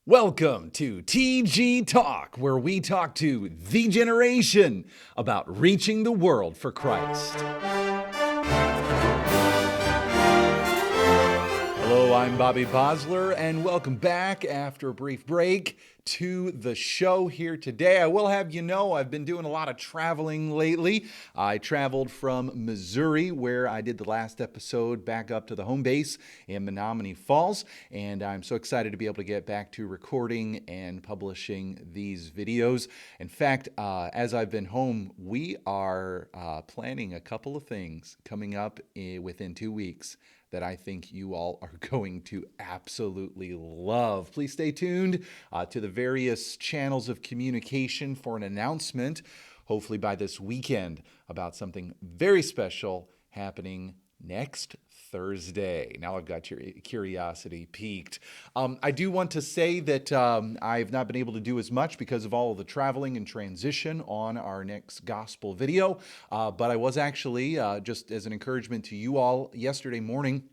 Welcome to TG Talk, where we talk to the generation about reaching the world for Christ. Hello, I'm Bobby Bosler, and welcome back after a brief break to the show here today. I will have you know I've been doing a lot of traveling lately. I traveled from Missouri, where I did the last episode, back up to the home base in Menominee Falls, and I'm so excited to be able to get back to recording and publishing these videos. In fact, as I've been home, we are planning a couple of things coming up within 2 weeks that I think you all are going to absolutely love. Please stay tuned to the various channels of communication for an announcement, hopefully by this weekend, about something very special happening next Thursday. Now I've got your curiosity piqued. I do want to say that I've not been able to do as much because of all of the traveling and transition on our next gospel video, but I was actually, just as an encouragement to you all, yesterday morning,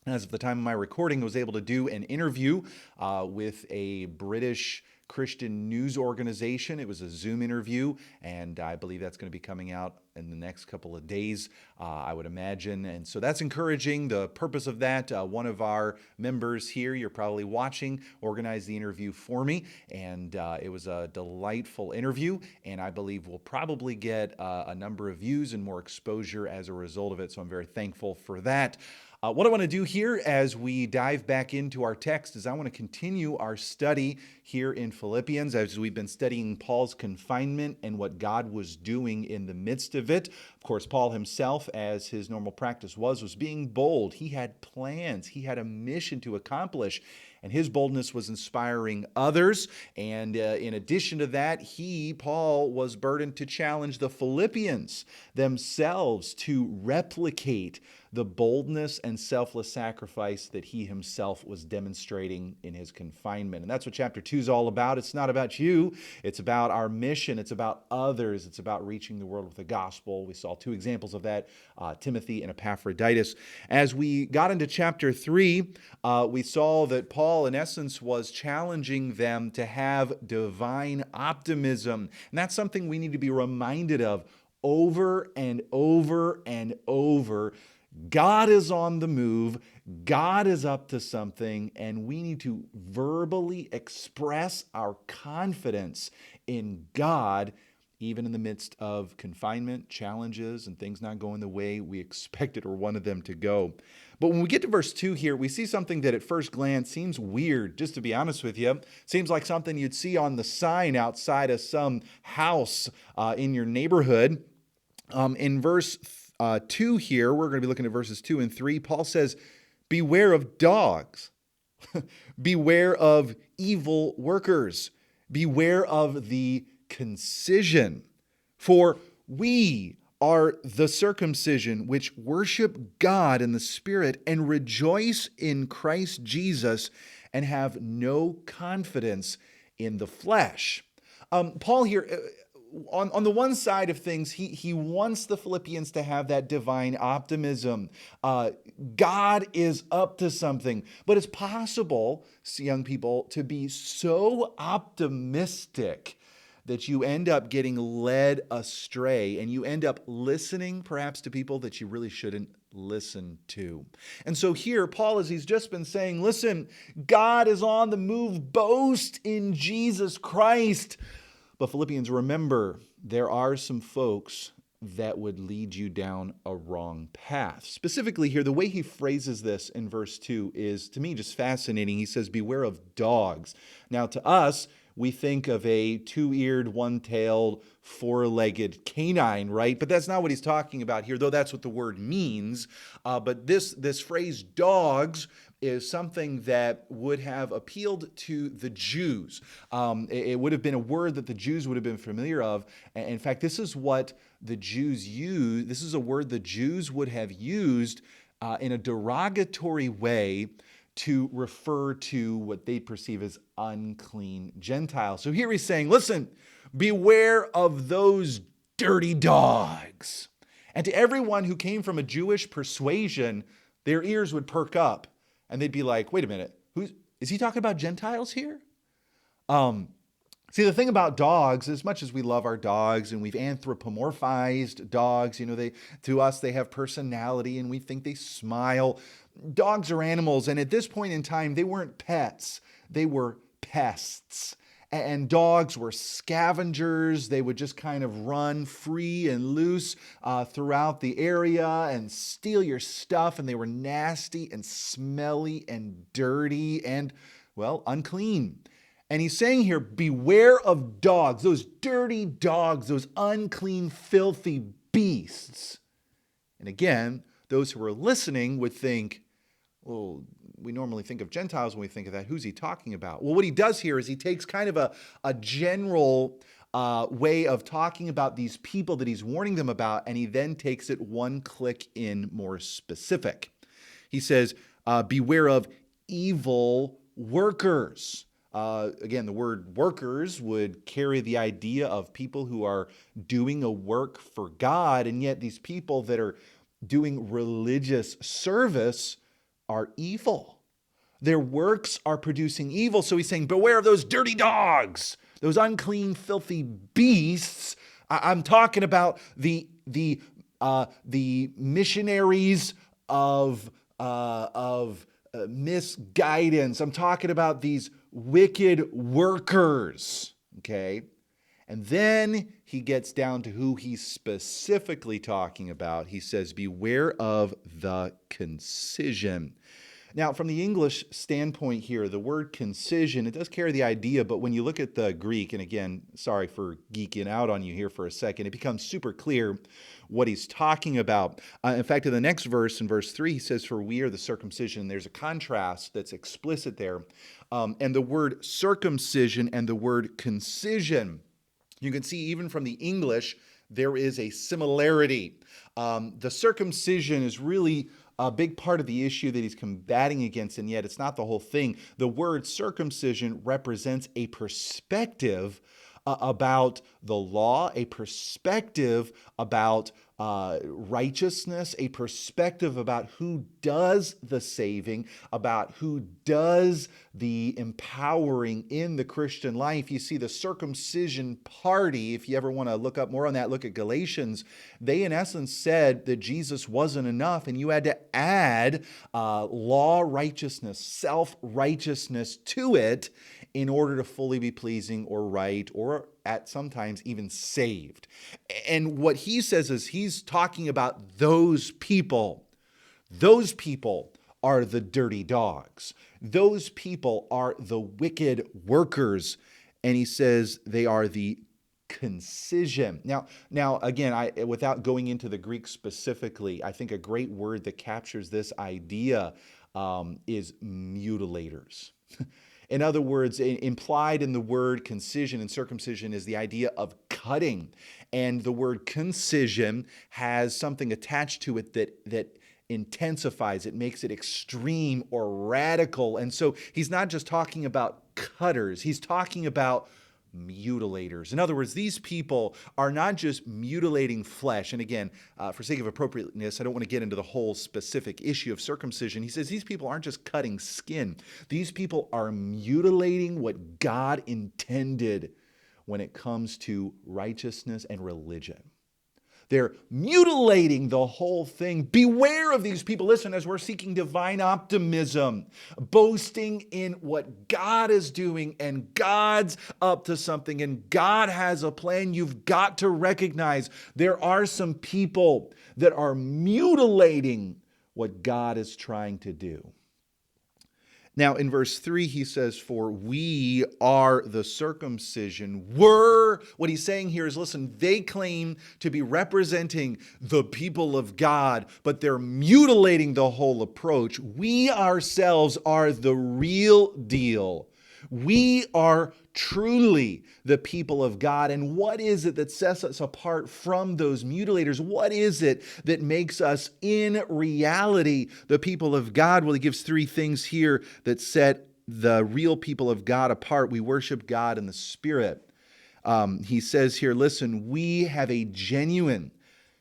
as of the time of my recording, I was able to do an interview with a British Christian news organization. It was a Zoom interview, and I believe that's going to be coming out in the next couple of days, I would imagine. And so that's encouraging. The purpose of that, one of our members here, you're probably watching, organized the interview for me, and it was a delightful interview, and I believe we'll probably get a number of views and more exposure as a result of it, so I'm very thankful for that. What I want to do here as we dive back into our text is I want to continue our study here in Philippians as we've been studying Paul's confinement and what God was doing in the midst of it. Of course, Paul himself, as his normal practice was being bold. He had plans. He had a mission to accomplish. And his boldness was inspiring others. And in addition to that, Paul, was burdened to challenge the Philippians themselves to replicate the boldness and selfless sacrifice that he himself was demonstrating in his confinement. And that's what chapter 2 is all about. It's not about you. It's about our mission. It's about others. It's about reaching the world with the gospel. We saw 2 examples of that, Timothy and Epaphroditus. As we got into chapter 3, we saw that Paul, in essence, was challenging them to have divine optimism. And that's something we need to be reminded of over and over and over. God is on the move. God is up to something, and we need to verbally express our confidence in God, even in the midst of confinement, challenges, and things not going the way we expected or wanted them to go. But when we get to verse 2 here, we see something that at first glance seems weird, just to be honest with you. Seems like something you'd see on the sign outside of some house in your neighborhood. In verse 2 here, we're going to be looking at verses 2 and 3. Paul says, beware of dogs. Beware of evil workers. Beware of the concision. For we are the circumcision which worship God in the Spirit and rejoice in Christ Jesus and have no confidence in the flesh. Paul here, on the one side of things, he wants the Philippians to have that divine optimism. God is up to something. But it's possible, young people, to be so optimistic that you end up getting led astray and you end up listening perhaps to people that you really shouldn't listen to. And so here, Paul, as he's just been saying, listen, God is on the move. Boast in Jesus Christ. But Philippians, remember, there are some folks that would lead you down a wrong path. Specifically here, the way he phrases this in verse 2 is, to me, just fascinating. He says, beware of dogs. Now, to us, we think of a 2-eared, 1-tailed, 4-legged canine, right? But that's not what he's talking about here, though that's what the word means. But this phrase, dogs, is something that would have appealed to the Jews. It would have been a word that the Jews would have been familiar of. In fact, this is what the Jews use. This is a word the Jews would have used in a derogatory way to refer to what they perceive as unclean Gentiles. So here he's saying, listen, beware of those dirty dogs. And to everyone who came from a Jewish persuasion, their ears would perk up and they'd be like, wait a minute, is he talking about Gentiles here? Um, See, the thing about dogs, as much as we love our dogs and we've anthropomorphized dogs, to us they have personality and we think they smile. Dogs are animals, and at this point in time, they weren't pets, they were pests. And dogs were scavengers. They would just kind of run free and loose throughout the area and steal your stuff. And they were nasty and smelly and dirty and, well, unclean. And he's saying here, beware of dogs, those dirty dogs, those unclean, filthy beasts. And again, those who are listening would think, well, we normally think of Gentiles when we think of that. Who's he talking about? Well, what he does here is he takes kind of a general way of talking about these people that he's warning them about, and he then takes it one click in more specific. He says, beware of evil workers. Again, the word workers would carry the idea of people who are doing a work for God, and yet these people that are doing religious service are evil. Their works are producing evil. So he's saying, beware of those dirty dogs, those unclean, filthy beasts. I'm talking about the missionaries of misguidance. I'm talking about these wicked workers. Okay. And then he gets down to who he's specifically talking about. He says, beware of the concision. Now, from the English standpoint here, the word concision, it does carry the idea, but when you look at the Greek, and again, sorry for geeking out on you here for a second, it becomes super clear what he's talking about. In fact, in the next verse, in verse 3, he says, for we are the circumcision. There's a contrast that's explicit there. And the word circumcision and the word concision, you can see even from the English, there is a similarity. The circumcision is really a big part of the issue that he's combating against, and yet it's not the whole thing. The word circumcision represents a perspective about the law, a perspective about righteousness, a perspective about who does the saving, about who does the empowering in the Christian life. You see, the circumcision party, if you ever want to look up more on that, look at Galatians. They, in essence, said that Jesus wasn't enough, and you had to add law righteousness, self-righteousness to it in order to fully be pleasing or right, or at sometimes even saved. And what he says is he's talking about those people. Those people are the dirty dogs. Those people are the wicked workers. And he says they are the concision. Now again, without going into the Greek specifically, I think a great word that captures this idea is mutilators. In other words, implied in the word concision and circumcision is the idea of cutting. And the word concision has something attached to it that intensifies it, makes it extreme or radical. And so he's not just talking about cutters, he's talking about mutilators. In other words, these people are not just mutilating flesh. And again, for sake of appropriateness, I don't want to get into the whole specific issue of circumcision. He says these people aren't just cutting skin. These people are mutilating what God intended when it comes to righteousness and religion. They're mutilating the whole thing. Beware of these people. Listen, as we're seeking divine optimism, boasting in what God is doing, and God's up to something, and God has a plan, you've got to recognize there are some people that are mutilating what God is trying to do. Now, in verse 3, he says, for we are the circumcision. What he's saying here is, listen, they claim to be representing the people of God, but they're mutilating the whole approach. We ourselves are the real deal. We are truly the people of God. And what is it that sets us apart from those mutilators? What is it that makes us in reality the people of God? Well, he gives three things here that set the real people of God apart. We worship God in the Spirit. He says here, listen, we have a genuine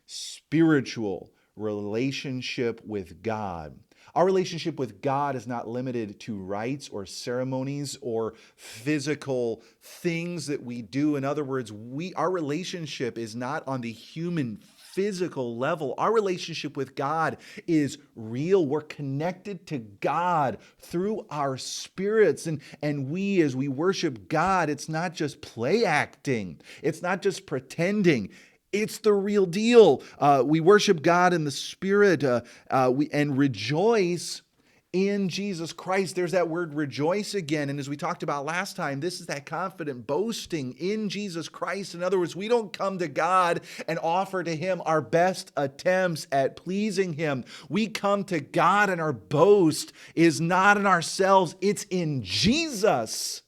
spiritual relationship with God. Our relationship with God is not limited to rites or ceremonies or physical things that we do. In other words, our relationship is not on the human physical level. Our relationship with God is real. We're connected to God through our spirits. And we, as we worship God, it's not just play acting. It's not just pretending. It's the real deal. We worship God in the Spirit and rejoice in Jesus Christ. There's that word rejoice again. And as we talked about last time, this is that confident boasting in Jesus Christ. In other words, we don't come to God and offer to Him our best attempts at pleasing Him. We come to God and our boast is not in ourselves, it's in Jesus,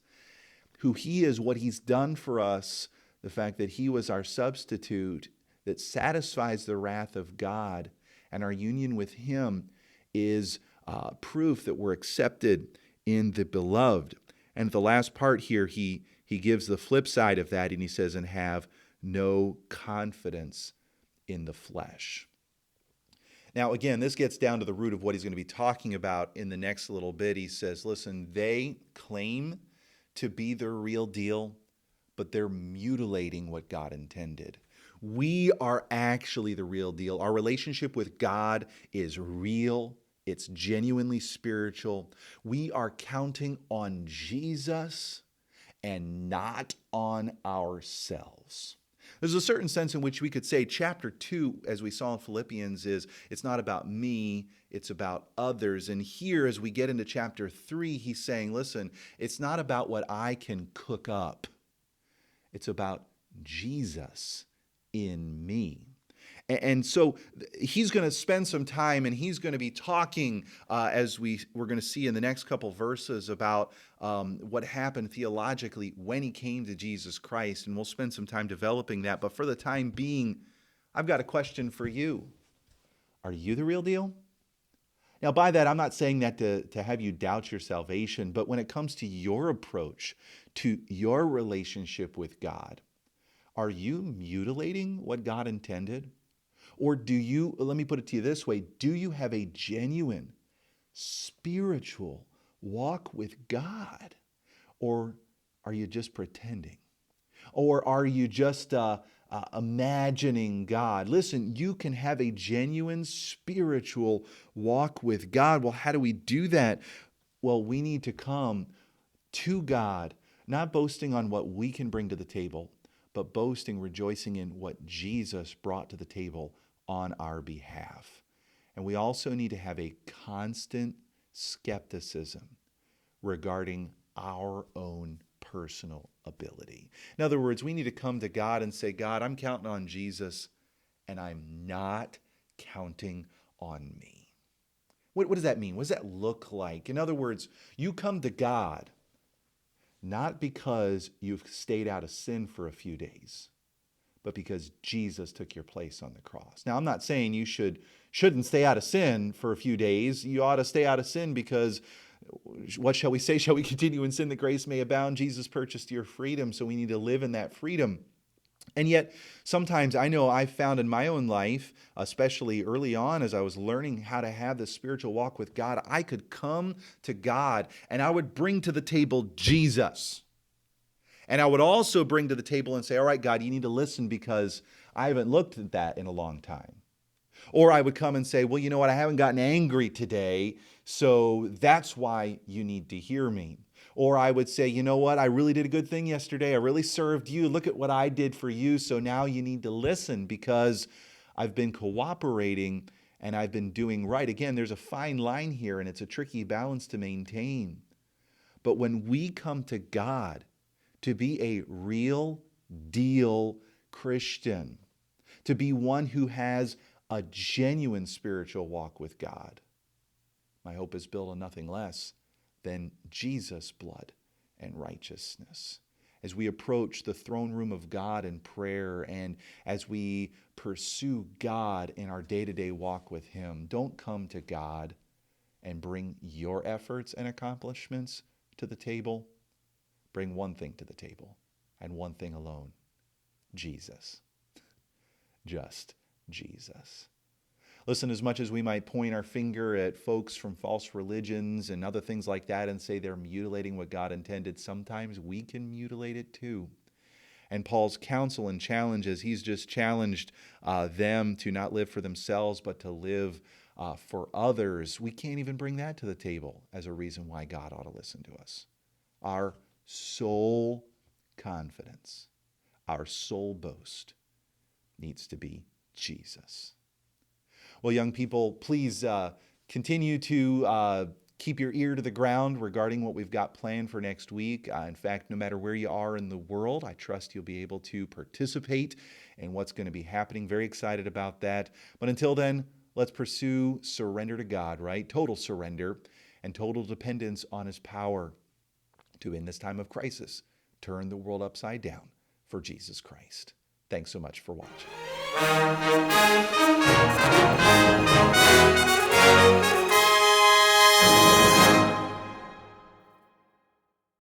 who He is, what He's done for us. The fact that He was our substitute that satisfies the wrath of God, and our union with Him is proof that we're accepted in the beloved. And the last part here, he gives the flip side of that, and he says, and have no confidence in the flesh. Now, again, this gets down to the root of what he's going to be talking about in the next little bit. He says, listen, they claim to be the real deal, but they're mutilating what God intended. We are actually the real deal. Our relationship with God is real. It's genuinely spiritual. We are counting on Jesus and not on ourselves. There's a certain sense in which we could say chapter 2, as we saw in Philippians, it's not about me, it's about others. And here, as we get into chapter 3, he's saying, listen, it's not about what I can cook up. It's about Jesus in me. And so he's going to spend some time, and he's going to be talking, as we're going to see in the next couple verses, about what happened theologically when he came to Jesus Christ. And we'll spend some time developing that. But for the time being, I've got a question for you. Are you the real deal? Now, by that, I'm not saying that to have you doubt your salvation, but when it comes to your approach to your relationship with God, are you mutilating what God intended? Or do you, let me put it to you this way, do you have a genuine spiritual walk with God? Or are you just pretending? Or are you just imagining God? Listen, you can have a genuine spiritual walk with God. Well, how do we do that? Well, we need to come to God, not boasting on what we can bring to the table, but boasting, rejoicing in what Jesus brought to the table on our behalf. And we also need to have a constant skepticism regarding our own personal ability. In other words, we need to come to God and say, God, I'm counting on Jesus, and I'm not counting on me. What does that mean? What does that look like? In other words, you come to God not because you've stayed out of sin for a few days, but because Jesus took your place on the cross. Now, I'm not saying you shouldn't stay out of sin for a few days. You ought to stay out of sin because, what shall we say? Shall we continue in sin that grace may abound? Jesus purchased your freedom, so we need to live in that freedom. And yet, sometimes I know I've found in my own life, especially early on as I was learning how to have this spiritual walk with God, I could come to God and I would bring to the table Jesus. And I would also bring to the table and say, all right, God, you need to listen because I haven't looked at that in a long time. Or I would come and say, well, you know what, I haven't gotten angry today, so that's why you need to hear me. Or I would say, you know what, I really did a good thing yesterday. I really served you. Look at what I did for you. So now you need to listen because I've been cooperating and I've been doing right. Again, there's a fine line here and it's a tricky balance to maintain. But when we come to God to be a real deal Christian, to be one who has a genuine spiritual walk with God, my hope is built on nothing less than Jesus' blood and righteousness. As we approach the throne room of God in prayer and as we pursue God in our day-to-day walk with Him, don't come to God and bring your efforts and accomplishments to the table. Bring one thing to the table and one thing alone: Jesus. Just Jesus. Listen, as much as we might point our finger at folks from false religions and other things like that and say they're mutilating what God intended, sometimes we can mutilate it too. And Paul's counsel and challenge is he's just challenged them to not live for themselves, but to live for others. We can't even bring that to the table as a reason why God ought to listen to us. Our sole confidence, our sole boast needs to be Jesus. Well, young people, please continue to keep your ear to the ground regarding what we've got planned for next week. In fact, no matter where you are in the world, I trust you'll be able to participate in what's going to be happening. Very excited about that. But until then, let's pursue surrender to God, right? Total surrender and total dependence on His power to, in this time of crisis, turn the world upside down for Jesus Christ. Thanks so much for watching.